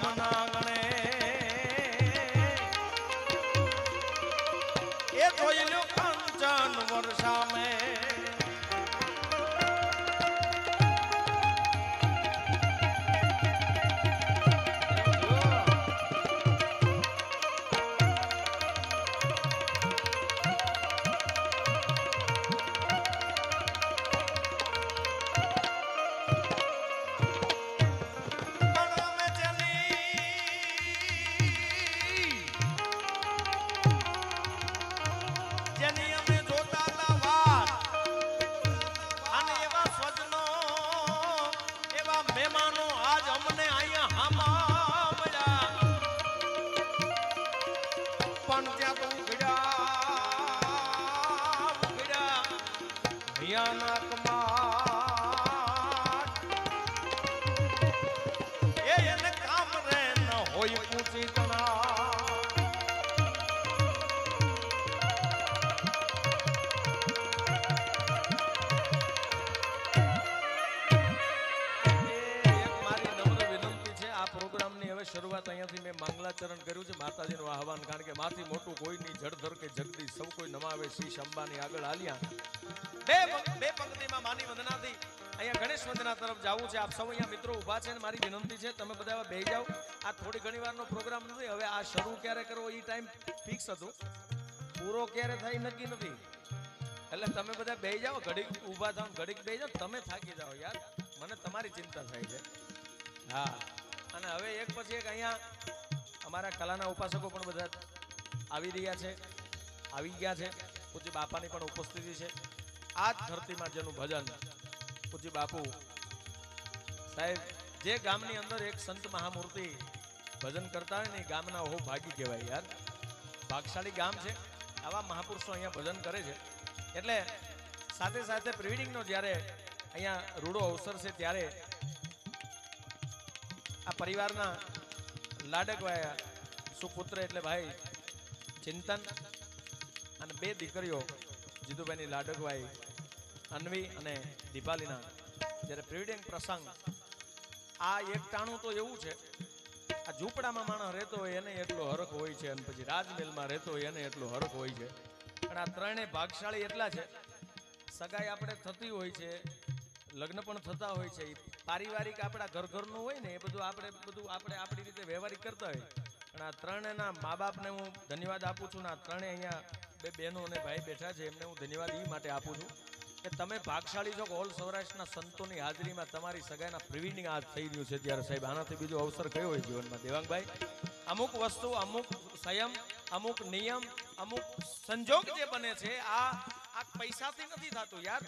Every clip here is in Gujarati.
ગામના આંગણે એ જોઈ લો કંચન વર્ષા મેં શરૂઆત અહીંયાથી મેં માંગલાચરણ કર્યું છે માતાજીનું આહવાન, કારણ કે માથી મોટું કોઈ નહીં, જળધર કે જગદીશ સૌ કોઈ નમાવે શીશ અંબાની આગળ આલ્યા. બે પંક્તિમાં માની વંદનાથી અહીંયા ગણેશ વંદના તરફ જવું છે. આપ સૌ અહીંયા મિત્રો ઊભા છે ને મારી વિનંતી છે તમે બધા બેસી જાઓ. આ થોડી ઘણી વારનો પ્રોગ્રામ નથી, હવે આ શરૂ ક્યારે કરવો એ ટાઈમ ફિક્સ હતું, પૂરો ક્યારે થાય નક્કી નથી, એટલે તમે બધા બેસી જાઓ, ઘડીક ઊભા થાવ, ઘડીક બેસી જાઓ, તમે થાકી જાઓ યાર, મને તમારી ચિંતા થાય છે. હા, અને હવે એક પછી એક અહીંયા અમારા કલાના ઉપાસકો પણ બધા આવી રહ્યા છે, આવી ગયા છે. પૂજ્ય બાપાની પણ ઉપસ્થિતિ છે. આ જ ધરતીમાં જેનું ભજન પૂજ્ય બાપુ સાહેબ, જે ગામની અંદર એક સંત મહામૂર્તિ ભજન કરતા હોય ને એ ગામના ઓહો ભાગી કહેવાય યાર, ભાગશાળી ગામ છે. આવા મહાપુરુષો અહીંયા ભજન કરે છે. એટલે સાથે સાથે પ્રિવેડિંગનો જ્યારે અહીંયા રૂડો અવસર છે ત્યારે આ પરિવારના લાડકવાયા સુપુત્ર એટલે ભાઈ ચિંતન અને બે દીકરીઓ જીતુભાઈની લાડકવાઈ અન્વી અને દીપાલીના જ્યારે પ્રિવેડિંગ પ્રસંગ, આ એક ટાણું તો એવું છે, આ ઝૂંપડામાં માણસ રહેતો હોય એને એટલો હરખ હોય છે, અને પછી રાજમહેલમાં રહેતો હોય એને એટલો હરખ હોય છે. પણ આ ત્રણેય ભાગશાળી એટલા છે, સગાઈ આપણે થતી હોય છે, લગ્ન પણ થતા હોય છે, પારિવારિક આપણા ઘરનું હોય ને એ બધું આપણે આપણી રીતે વ્યવહારિક કરતા હોય. પણ આ ત્રણેયના મા બાપને હું ધન્યવાદ આપું છું ને આ ત્રણેય અહીંયા બે બહેનો અને ભાઈ બેઠા છે એમને હું ધન્યવાદ એ માટે આપું છું કે તમે ભાગશાળી છો. ઓલ સૌરાષ્ટ્રના સંતોની હાજરીમાં તમારી સગાઈના પ્રિવેડિંગ આજ થઈ રહ્યું છે, ત્યારે સાહેબ આનાથી બીજો અવસર કયો હોય જીવનમાં દેવાંગભાઈ? અમુક વસ્તુ, અમુક સંયમ, અમુક નિયમ, અમુક સંજોગ જે બને છે આ પૈસાથી નથી થતું યાર,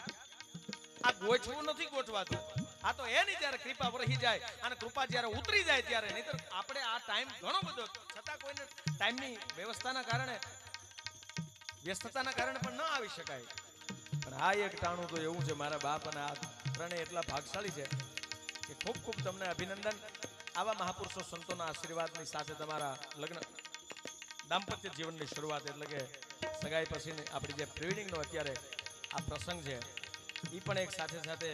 આ ગોઠવું નથી ગોઠવાતું. આ તો એની જ્યારે કૃપા વરહી જાય અને કૃપા જ્યારે ઉતરી જાય ત્યારે, નહીતર આપણે આ ટાઈમ ઘણો બધો છતાં કોઈને ટાઈમની વ્યવસ્થાના કારણે વ્યસ્તતાના કારણે પણ ન આવી શકાય. પણ આ એક ટાણું તો એવું છે મારા બાપ, અને આ ત્રણેય એટલા ભાગશાળી છે કે ખૂબ ખૂબ તમને અભિનંદન. આવા મહાપુરુષો સંતોના આશીર્વાદની સાથે તમારા લગ્ન દાંપત્ય જીવનની શરૂઆત એટલે કે સગાઈ પછીની આપણી જે પ્રિવેડિંગનો અત્યારે આ પ્રસંગ છે એ પણ એક સાથે સાથે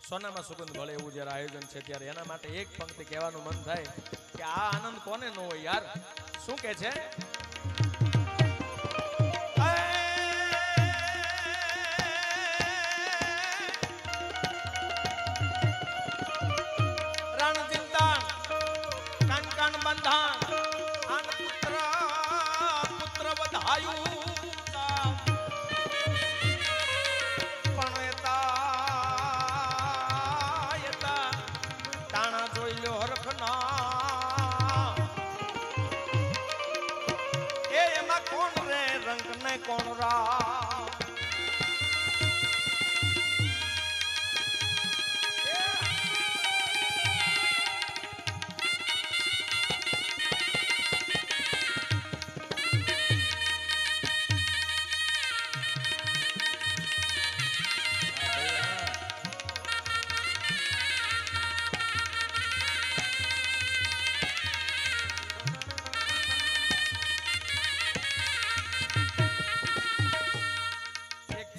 સોનામાં સુગંધ ભળે એવું જ્યારે આયોજન છે, ત્યારે એના માટે એક પંક્તિ કહેવાનું મન થાય કે આ આનંદ કોને ન હોય યાર. શું કે છે? કોણ રા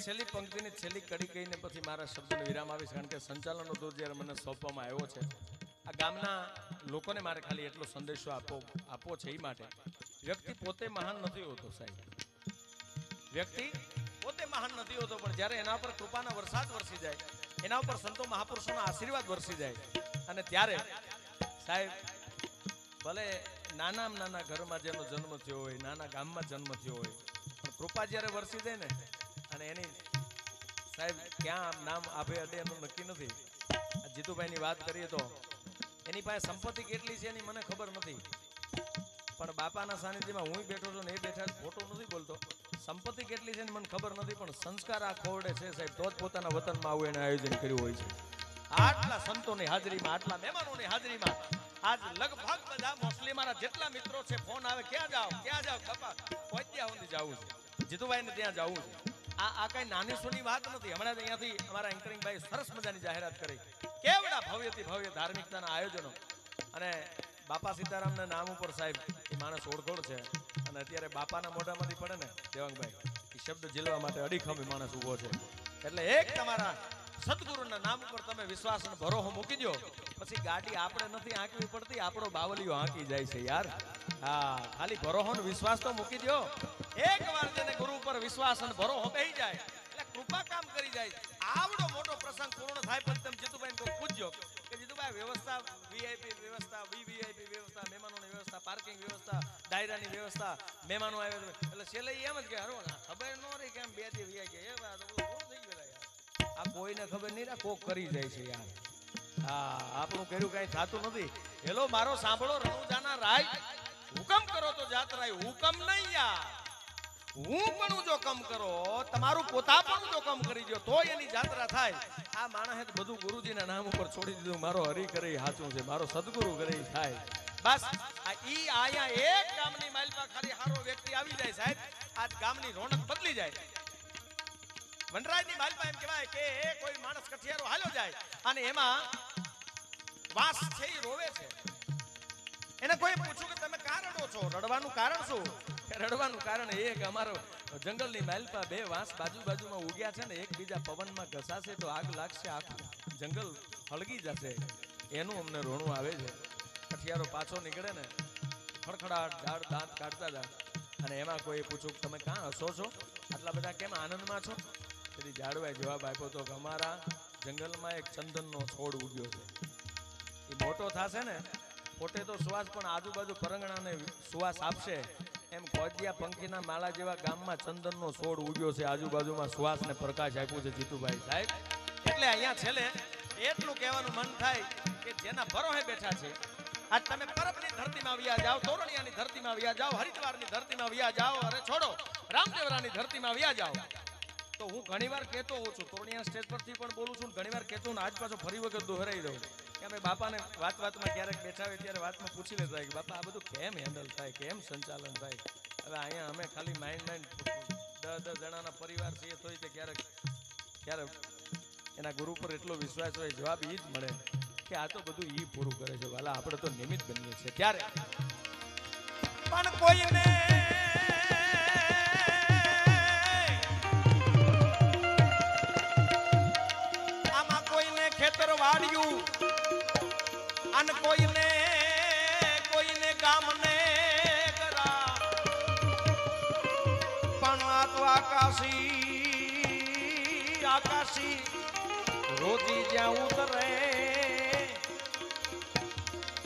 છેલ્લી પંક્તિની છેલ્લી કડી કહીને પછી મારા શબ્દનો વિરામ આવીશ, કારણ કે સંચાલનનો દૂર જ્યારે મને સોંપવામાં આવ્યો છે. આ ગામના લોકોને મારે ખાલી એટલો સંદેશો આપવો છે. એ માટે વ્યક્તિ પોતે મહાન નથી હોતો સાહેબ, વ્યક્તિ પોતે મહાન નથી હોતો, પણ જ્યારે એના પર કૃપાના વરસાદ વરસી જાય, એના ઉપર સંતો મહાપુરુષોના આશીર્વાદ વરસી જાય, અને ત્યારે સાહેબ ભલે નાના ઘરમાં જેનો જન્મ થયો હોય, નાના ગામમાં જન્મ થયો હોય, પણ કૃપા જ્યારે વરસી જાય ને, અને એની સાહેબ ક્યાં નામ આભે અડે એનું નક્કી નથી. જીતુભાઈની વાત કરીએ તો એની પાસે સંપત્તિ કેટલી છે એની મને ખબર નથી, પણ બાપાના સાનિધ્યમાં હું બેઠો છું ને એ બેઠા, ખોટું નથી બોલતો, સંપત્તિ કેટલી છે મને ખબર નથી, પણ સંસ્કાર આ ખોરડે છે સાહેબ, તો જ પોતાના વતનમાં આવું એને આયોજન કર્યું હોય છે. આટલા સંતોની હાજરીમાં, આટલા મહેમાનોની હાજરીમાં આજ લગભગ બધા મોસ્ટલી મારા જેટલા મિત્રો છે ફોન આવે, ક્યાં જાઓ બાપા, કોઈ ત્યાં સુધી જવું છે, જીતુભાઈ ને ત્યાં જવું છે. આ કઈ નાની સુની વાત નથી. હમણાં અહીંયાથી અમારા એન્કરિંગ ભાઈ સરસ મજાની જાહેરાત કરી, કેવડા ભવ્યથી ભવ્ય ધાર્મિકતાના આયોજનો, અને બાપા સીતારામના નામ ઉપર સાહેબ એ માણસ ઓળખોળ છે, અને અત્યારે બાપાના મોઢામાંથી પડે ને દેવાંગભાઈ, એ શબ્દ ઝીલવા માટે અડીખમ માણસ ઉભો છે. એટલે એક તમારા સદગુરુના નામ ઉપર તમે વિશ્વાસ અને ભરોસો મૂકી દો, પછી ગાડી આપણે નથી આંકવી પડતી, આપણો બાવલીઓ આંકી જાય છે યાર. હા, ખાલી ભરોસો અને વિશ્વાસ તો મૂકી દો. એક વાર જેને ગુરુ ઉપર વિશ્વાસ અને ભરોસો બેહી જાય એટલે કૃપા કામ કરી જાય. આવડો મોટો પ્રસંગ પૂર્ણ થાય પછી તમે જીતુભાઈ કોઈ પૂછજો કે જીતુભાઈ વ્યવસ્થા, વીઆઈપી વ્યવસ્થા, વીવીઆઈપી વ્યવસ્થા, મહેમાનોની વ્યવસ્થા, પાર્કિંગ વ્યવસ્થા, ડાયરાની વ્યવસ્થા, મહેમાનો આવે એટલે છેલ્લે એમ જ કે હરો ખબર ન રહી કેમ બે દી વીઆઈ ગયા, એ વાત પૂરું થઈ ગયું યાર. આ કોઈને ખબર નહીં, કોક કરી જાય છે યાર. હા, આપણું કર્યું કઈ થતું નથી. હેલો મારો સાંભળો રણુજાના રાય, હુકમ કરો તો જાતરાય, હુકમ નહીં યાર, હું પણ જો કમ કરો, તમારું પોતા પણ જો કમ કરી દો તો એની જાત્રા થાય. આ માણસે બધું ગુરુજીના નામ ઉપર છોડી દીધું, મારો હરી કરે સાચું છે, મારો સદગુરુ કરે થાય. બસ આ ઈ આયા એક ગામની માલપા ખાલી હારો વ્યક્તિ આવી જાય સાહેબ, આ ગામની રોનક બદલી જાય. વનરાજની માલપા એમ કહેવાય કે કોઈ માણસ કઠિયારો હાલ્યો જાય અને એમાં વાસ છે ઈ રોવે છે, એને કોઈ પૂછ્યું કે તમે કાં રડો છો, રડવાનું કારણ શું? રડવાનું કારણ એ કે અમારો જંગલની માલપા બે વાંસ બાજુમાં ઉગ્યા છે ને, એકબીજા પવનમાં ઘસાશે તો આગ લાગશે, આખું જંગલ હળગી જશે, એનું અમને રોણું આવે છે. કઠિયારો પાછો નીકળે ને, ખડખડાટ ઝાડ દાંત કાઢતા હતા, અને એમાં કોઈ પૂછ્યું તમે કાં હસો છો, આટલા બધા કેમ આનંદમાં છો? તેથી ઝાડવાએ જવાબ આપ્યો હતો કે અમારા જંગલમાં એક ચંદનનો છોડ ઉગ્યો છે, એ મોટો થશે ને પોતે તો સુવાસ પણ આજુબાજુ પરંગણાને સુવાસ આપશે, એમ કોજિયા પંખીના માળા જેવા ગામમાં ચંદનનો છોડ ઉગ્યો છે, આજુબાજુમાં સુવાસ ને પ્રકાશ આપ્યું છે જીતુભાઈ સાહેબ. એટલે અહીંયા છેલ્લે એટલું કહેવાનું મન થાય કે જેના ભરોહે બેઠા છે, આજ તમે પરબની ધરતીમાં વ્યા જાઓ, તોરણિયાની ધરતીમાં વ્યા જાઓ, હરિદ્વારની ધરતીમાં વ્યા જાઓ, અરે છોડો રામદેવરાની ધરતીમાં વ્યા જાઓ. તો હું ઘણીવાર કહેતો હોઉં છું, તોરણિયા સ્ટેજ પરથી પણ બોલું છું, ઘણીવાર કહેતો ને આજ પાછો ફરી વખત દોહરાઈ દઉં કે અમે બાપાને વાતમાં ક્યારેક બેઠા હોય ત્યારે વાતમાં પૂછી લેતા હોય કે બાપા આ બધું કેમ હેન્ડલ થાય, કેમ સંચાલન થાય. હવે અહીંયા અમે ખાલી માઇન્ડ 10 જણાના પરિવાર છીએ, તોય તે ક્યારેક એના ગુરુ પર એટલો વિશ્વાસ હોય, જવાબ એ જ મળે કે આ તો બધું ઈ પૂરું કરે છે, વાલા આપણે તો નિમિત્ત બનીએ છીએ. ત્યારે પણ કોઈને આમાં કોઈને ખેતર વાડ્યું અને કોઈને ગામને કરા, પણ આ તો આકાશી રોજી જ્યાં ઉતરે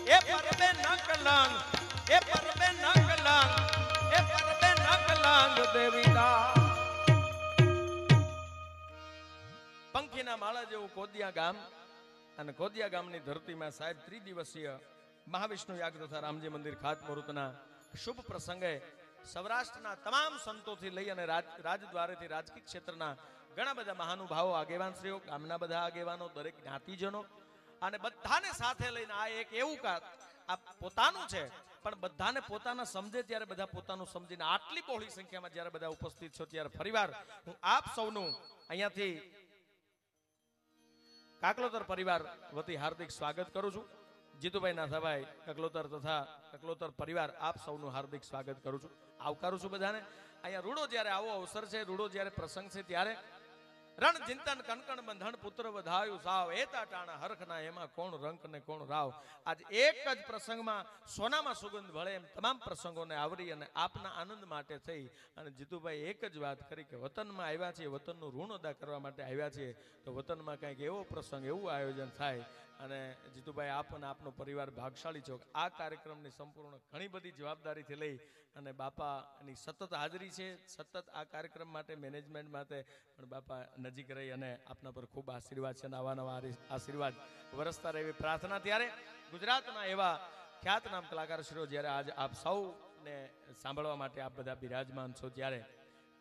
એ પરબે ન કલંગ, એ પરબે ન કલંગ, એ પરબે ન કલંગ દેવીદા. પંખીના માળા જેવું કોદિયા ગામ, અને કોદિયા ગામની ધરતીમાં સાહેબ ત્રિદિવસીય મહાવિષ્ણુ યાગ તથા રામજી મંદિર ખાતમુહૂર્તના શુભ પ્રસંગે સૌરાષ્ટ્રના તમામ સંતોથી લઈ અને રાજદ્વારેથી રાજકીય ક્ષેત્રના ઘણા બધા મહાનુભાવો, આગેવાનશ્રીઓ, ગામના બધા આગેવાનો, દરેક જ્ઞાતિજનો, અને બધાને સાથે લઈને આ એક એવું આ પોતાનું છે, પણ બધાને પોતાના સમજે ત્યારે બધા પોતાનું સમજીને આટલી બહોળી સંખ્યામાં જ્યારે બધા ઉપસ્થિત છો ત્યારે ફરીવાર હું આપ સૌનું અહીંયાથી કાકલોતર પરિવાર વતી હાર્દિક સ્વાગત કરું છું. જીતુભાઈ નાથાભાઈ કકલોતર તથા કકલોતર પરિવાર આપ સૌનું હાર્દિક સ્વાગત કરું છું, આવકારું છું બધાને. અહીંયા રૂડો જ્યારે આવો અવસર છે, રૂડો જ્યારે પ્રસંગ છે, ત્યારે રણ ચિંતન કનકણ બંધન પુત્ર વધાયું સાવ એતા ટાણા હરખના એમાં કોણ રંક ને કોણ રાવ. આજ એક જ પ્રસંગમાં સોનામાં સુગંધ ભળે એમ તમામ પ્રસંગોને આવરી અને આપના આનંદ માટે થઈ અને જીતુભાઈ એક જ વાત કરી કે વતનમાં આવ્યા છીએ, વતનનું ઋણ અદા કરવા માટે આવ્યા છીએ, તો વતનમાં કંઈક એવો પ્રસંગ એવું આયોજન થાય. અને જીતુભાઈ આપ અને આપનો પરિવાર ભાગશાળી છો. આ કાર્યક્રમની સંપૂર્ણ ઘણી બધી જવાબદારીથી લઈ અને બાપાની સતત હાજરી છે, સતત આ કાર્યક્રમ માટે મેનેજમેન્ટ માટે પણ બાપા નજીક રહી અને આપના પર ખૂબ આશીર્વાદ છે અને આવા નવા આશીર્વાદ વરસતા રહે એવી પ્રાર્થના. ત્યારે ગુજરાતના એવા ખ્યાતનામ કલાકારશ્રીઓ જ્યારે આજ આપ સૌને સાંભળવા માટે આપ બધા બિરાજમાન છો, ત્યારે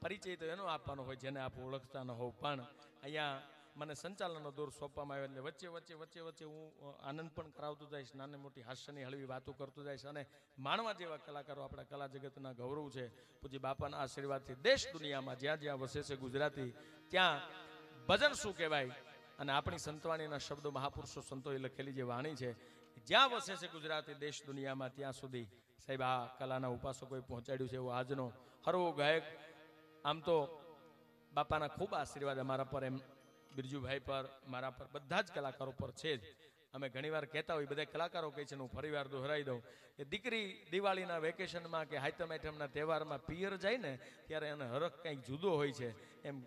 પરિચય તો એનો આપવાનો હોય જેને આપ ઓળખતા ન હોવ. પણ અહીંયા મને સંચાલનનો દોર સોંપવામાં આવ્યો એટલે વચ્ચે હું આનંદ પણ કરાવતું જઈશ, નાની મોટી હાસ્યની હળવી વાતો કરતું જઈશ અને માણવા જેવા કલાકારો આપણા કલા જગતના ગૌરવ છે. પૂજ્ય બાપાના આશીર્વાદથી દેશ દુનિયામાં જ્યાં જ્યાં વસે છે ગુજરાતી, ત્યાં ભજન શું કહેવાય અને આપણી સંતવાણીના શબ્દો મહાપુરુષો સંતોએ લખેલી જે વાણી છે, જ્યાં વસે છે ગુજરાતી દેશ દુનિયામાં ત્યાં સુધી સાહેબ આ કલાના ઉપાસકોએ પહોંચાડ્યું છે. એવો આજનો હરવો ગાયક, આમ તો બાપાના ખૂબ આશીર્વાદ અમારા પર, એમ બિરજુભાઈ પર, મારા પર, બધા જ કલાકારો પર છે જ. અમે ઘણીવાર કહેતા હોય, બધા કલાકારો કહે છે, હું ફરીવાર દોહરાઈ દઉં કે દીકરી દિવાળીના વેકેશનમાં કે હાઈતમ આઈટમના તહેવારમાં પિયર જાય ને ત્યારે એને હરખ કંઈક જુદો હોય છે. એમ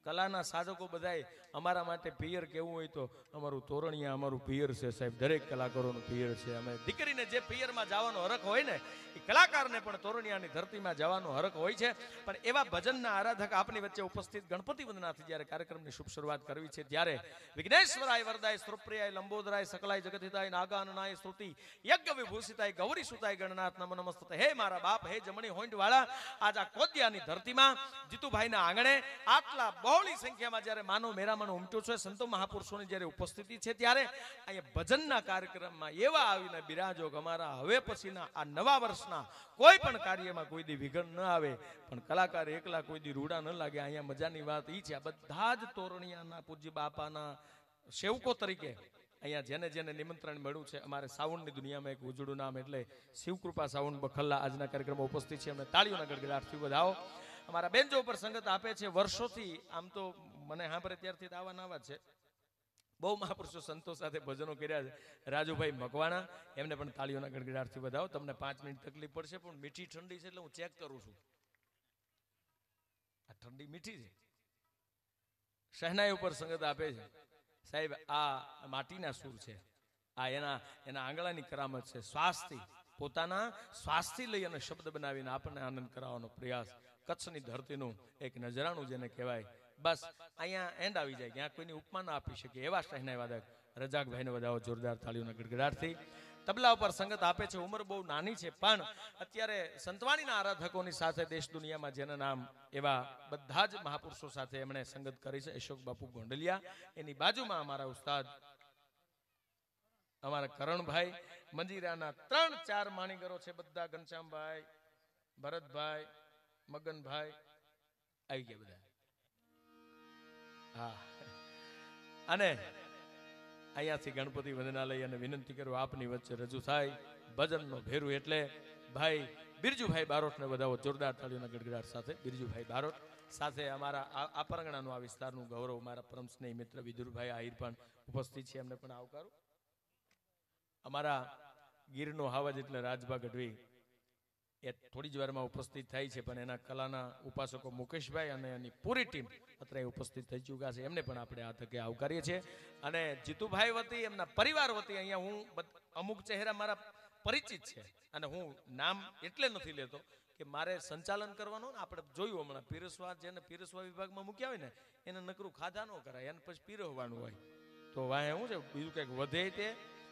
કલાના સાધકો બધાય અમારા માટે પિયર કેવું હોય તો અમારું તોરણિયા અમારું પિયર છે સાહેબ, દરેક કલાકારોનું પિયર છે. અમે દીકરીને જે પિયરમાં જવાનો હરખ હોય ને એ કલાકારને પણ તોરણિયાની ધરતીમાં જવાનો હરખ હોય છે. પણ એવા ભજનના આરાધક આપણી વચ્ચે ઉપસ્થિત ગણપતિ વંદનાથી જ્યારે કાર્યક્રમની શુભ શરૂઆત કરવી છે, ત્યારે વિઘ્નેશ્વરાય વરદાય સ્ત્રોપ્રિયાય લંબોદરાય સકલાય જગતહિતાય નાગાનનાય સ્તુતિ યજ્ઞ વિભૂષિતાય ગૌરી સુતાય ગણનાથ નમો નમસ્તે. હે મારા બાપ, હે જમણી હોંડ વાળા, આજ આ કોદિયાની ધરતીમાં જીતુભાઈના આંગણે આટલા બહોળી સંખ્યામાં જ્યારે માનવ મેરામણ ઉમટ્યું છે, સંતો મહાપુરુષોની જ્યારે ઉપસ્થિતિ છે, ત્યારે અહીંયા ભજનના કાર્યક્રમમાં એવા આવીને બિરાજો કે અમારા હવે પછીના આ નવા વર્ષના કોઈ પણ કાર્યમાં કોઈ દી વિઘ્ન ન આવે, પણ કલાકાર એકલા કોઈ દી રૂડા ન લાગે. અહીંયા મજાની વાત એ છે, આ બધા જ તોરણિયાના પૂજ્ય બાપાના સેવકો તરીકે અહીંયા જેને જેને નિમંત્રણ મળ્યું છે, અમારે સાવણની દુનિયામાં એક ઉજળું નામ એટલે શિવકૃપા સાવણ બખલ્લા આજના કાર્યક્રમમાં ઉપસ્થિત છે. અમને તાળીઓના ગડગડાટથી વધાવો. અમારા બેન્ચો ઉપર સંગત આપે છે વર્ષોથી, આમ તો મને સાંભળે ત્યારથી આવા છે. બહુ મહાપુરુષો સંતો સાથે ભજનો કર્યા છે. રાજુભાઈ મકવાણા, એમને પણ તાળીઓના ગડગડાટથી વધાવો. તમને 5 મિનિટ તકલીફ પડશે, પણ મીઠી ઠંડી છે એટલે હું ચેક કરું છું. આ ઠંડી મીઠી છે. શહેનાઈ ઉપર સંગત આપે છે સાહેબ, આ માટીના સૂર છે, આ એના આંગળાની કરામત છે. શ્વાસથી, પોતાના શ્વાસથી લઈ અને શબ્દ બનાવીને આપણને આનંદ કરાવવાનો પ્રયાસ. કચ્છની ધરતીનું એક નજરાણું જેને કહેવાય. બસ અહીંયા એન્ડ આવી જાય, ત્યાં કોઈની ઉપમા ના આપી શકે એવા શહેનાઈ વાદક રજાકભાઈને વધાવો જોરદાર તાળીઓના ગડગડાટથી. તબલા ઉપર સંગત આપે છે. ઉંમર બહુ નાની છે, પણ અત્યારે સંતવાણીના આરાધકોની સાથે દેશ દુનિયામાં જેના નામ એવા બધા જ મહાપુરુષો સાથે એમણે સંગત કરી છે. અશોક બાપુ ગોંડલિયા, એની બાજુમાં અમારા ઉસ્તાદ અમારા કરણભાઈ, મંજીરાના 3-4 માણીગરો છે બધા, ઘનશ્યામભાઈ, ભરતભાઈ, મગનભાઈ આવી ગયા બધા. હા, અને અહીંયાથી ગણપતિ વંદનાલય અને વિનંતી કરું આપની વચ્ચે રજૂ થાય ભજનનો ભેરું, એટલે ભાઈ બિરજુભાઈ બારોટને વધાવો જોરદાર તાળીઓના ગડગડાટ સાથે. બિરજુભાઈ બારોટ સાથે અમારા આ પરંગણાનું, આ વિસ્તારનું ગૌરવ મારા પરમ સ્નેહી મિત્ર વિદુરભાઈ આહિર પણ ઉપસ્થિત છે, એમને પણ આવકારું. અમારા ગીરનો હાવજ એટલે રાજભા ગઢવી એ થોડી જ વારમાં ઉપસ્થિત થાય છે, પણ એના કલાના ઉપાસકો મુકેશભાઈ અને એની પૂરી ટીમ અત્યારે ઉપસ્થિત થઈ ચૂક્યા છે, એમને પણ આપણે આ તકે આવકારીએ છીએ. અને જીતુભાઈ વતી, એમના પરિવાર વતી અહીંયા હું અમુક ચહેરા મારા પરિચિત છે, અને હું નામ એટલે નથી લેતો કે મારે સંચાલન કરવાનું ને. આપણે જોયું હમણાં પીરસવા, જેને પીરસવા વિભાગમાં મૂક્યા હોય ને એને નકરું ખાધા ન કરાય, એને પછી પીરસવાનું હોય. તો વાહે શું છે, બીજું કંઈક વધે તે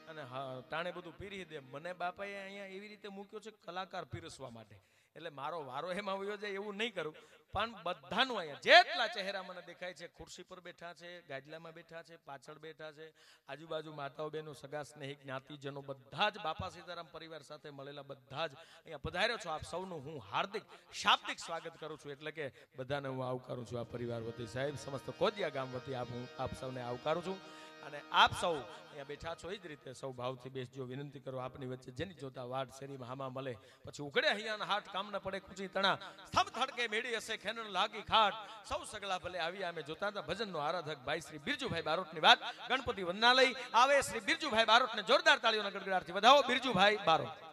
અને ટાણે બધું પીરી દે. મને બાપાએ અહીંયા એવી રીતે મૂક્યો છે કલાકાર પીરસવા માટે, એટલે મારો વારો એમાં આવ્યો જાય એવું નહીં કરું. પણ બધાનું અહીંયા જેટલા ચહેરા મને દેખાય છે, ખુરશી પર બેઠા છે, ગાદલામાં બેઠા છે, પાછળ બેઠા છે, આજુબાજુ માતાઓ બહેનો, સગા સ્નેહિક જ્ઞાતિજનો બધા જ બાપા સીતારામ પરિવાર સાથે મળેલા બધા જ અહીંયા પધાર્યો છો. આપ સૌનું હું હાર્દિક શાબ્દિક સ્વાગત કરું છું, એટલે કે બધાને હું આવકારું છું આ પરિવાર વતી સાહેબ, સમસ્ત કોદિયા ગામ વતી હું આપ સૌને આવકારું છું. અને આપ સૌ અહીંયા બેઠા છો એ જ રીતે સૌ ભાવથી બેસજો. વિનંતી કરો આપની વચ્ચે જેની જોતા વાડ શેરીમાં હામાં મળે પછી ઉઘડે હૈયાના હાથ કામ ન પડે કુચી તણા સ્તંભ થડકે મેળી હશે ખેનન લાગી ખાટ સૌ સગલા ભલે આવી અમે જોતા હતા. ભજનનો આરાધક ભાઈ શ્રી બિરજુભાઈ બારોટની વાત ગણપતિ વંદનાલય આવે શ્રી બિરજુભાઈ બારોટને જોરદાર તાળીઓના ગડગડાટથી વધાવો. બિરજુભાઈ બારોટ.